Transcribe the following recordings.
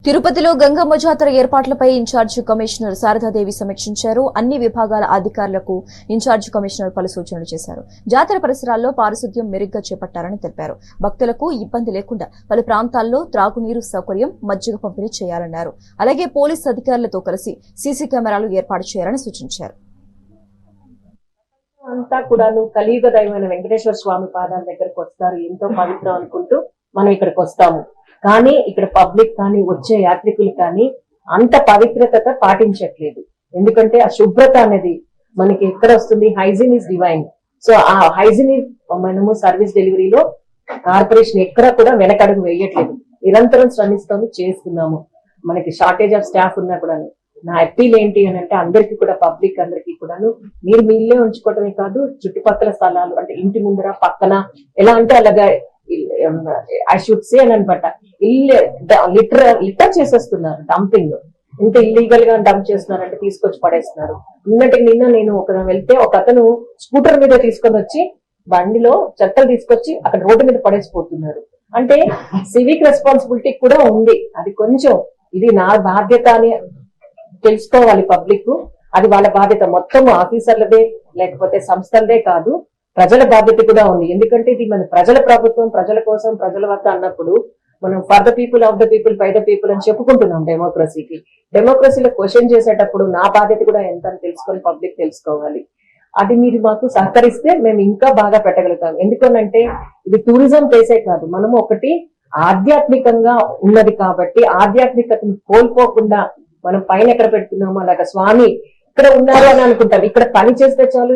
తిరుపతిలో గంగమ్మ జాతర ఏర్పాట్లపై ఇన్ఛార్జి కమిషనర్ శారదాదేవి సమీక్షించారు. అన్ని విభాగాల అధికారులకు ఇన్ఛార్జి కమిషనర్ పలు సూచనలు చేశారు. జాతర పరిసరాల్లో పారిశుద్ధ్యం మెరుగ్గా చేపట్టారని తెలిపారు. భక్తులకు ఇబ్బంది లేకుండా పలు ప్రాంతాల్లో త్రాగునీరు సౌకర్యం, మజ్జిగ పంపిణీ చేయాలన్నారు. అలాగే పోలీసు అధికారులతో కలిసి సీసీ కెమెరాలు ఏర్పాటు చేయాలని సూచించారు. అంతా కూడాను కలియుగ దైవమైన వెంకటేశ్వర స్వామి పాదాల దగ్గరకు వస్తారు. ఎంతో పవిత్రం అనుకుంటూ మనం ఇక్కడికి వస్తాము. కానీ ఇక్కడ పబ్లిక్ కానీ వచ్చే యాత్రికులు కానీ అంత పవిత్రత పాటించట్లేదు. ఎందుకంటే ఆ శుభ్రత అనేది మనకి ఎక్కడ వస్తుంది? Hygiene is divine. సో ఆ హైజీన్ మనము సర్వీస్ డెలివరీలో కార్పొరేషన్ ఎక్కడ కూడా వెనకడుగు వేయట్లేదు. నిరంతరం శ్రమిస్తాము, చేస్తున్నాము. మనకి షార్టేజ్ ఆఫ్ స్టాఫ్ ఉన్నా కూడా నా అప్పీల్ ఏంటి అని అంటే అందరికీ కూడా, పబ్లిక్ అందరికీ కూడాను మీరు మీ ఇల్లే ఉంచుకోవటమే కాదు, చుట్టుపక్కల స్థలాలు అంటే ఇంటి ముందర పక్కన ఎలా అంటే అలాగా ఐ షుడ్ సే అని అనమాట, లిటర్ చేసేస్తున్నారు. డంపింగ్ ఇంత ఇల్లీగల్ గా డంప్ చేస్తున్నారంటే తీసుకొచ్చి పడేస్తున్నారు. నిన్న నేను వెళ్తే ఒక అతను స్కూటర్ మీద తీసుకొని వచ్చి బండిలో చెత్తలు తీసుకొచ్చి అక్కడ రోడ్డు మీద పడేసిపోతున్నారు. అంటే సివిక్ రెస్పాన్సిబిలిటీ కూడా ఉంది. అది కొంచెం ఇది నా బాధ్యత అని తెలుసుకోవాలి పబ్లిక్. అది వాళ్ళ బాధ్యత. మొత్తం ఆఫీసర్లదే లేకపోతే సంస్థలదే కాదు, ప్రజల బాధ్యత కూడా ఉంది. ఎందుకంటే ఇది మన ప్రజల ప్రభుత్వం, ప్రజల కోసం, ప్రజల వద్ద అన్నప్పుడు మనం for the people, of the people, by the people అని చెప్పుకుంటున్నాం. డెమోక్రసీలో క్వశ్చన్ చేసేటప్పుడు నా బాధ్యత కూడా ఎంత అని తెలుసుకొని పబ్లిక్ తెలుసుకోవాలి. అది మీరు మాకు సహకరిస్తే మేము ఇంకా బాగా పెట్టగలుగుతాం. ఎందుకనంటే ఇది టూరిజం ప్లేసే కాదు, మనము ఒకటి ఆధ్యాత్మికంగా ఉన్నది కాబట్టి ఆధ్యాత్మికతను కోల్పోకుండా మనం పైన ఎక్కడ పెడుతున్నామో అలాగా స్వామి ఇక్కడ ఉన్నారు అని అనుకుంటాం. ఇక్కడ పని చేస్తే చాలు,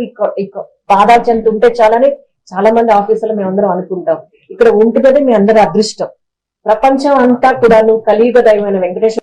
పాదాలు చెంత ఉంటే చాలని చాలా మంది ఆఫీసులు మేమందరం అనుకుంటాం. ఇక్కడ ఉంటున్నది మీ అందరి అదృష్టం. ప్రపంచం అంతా కూడాను కలియుగ దైవమైన వెంకటేశ్వర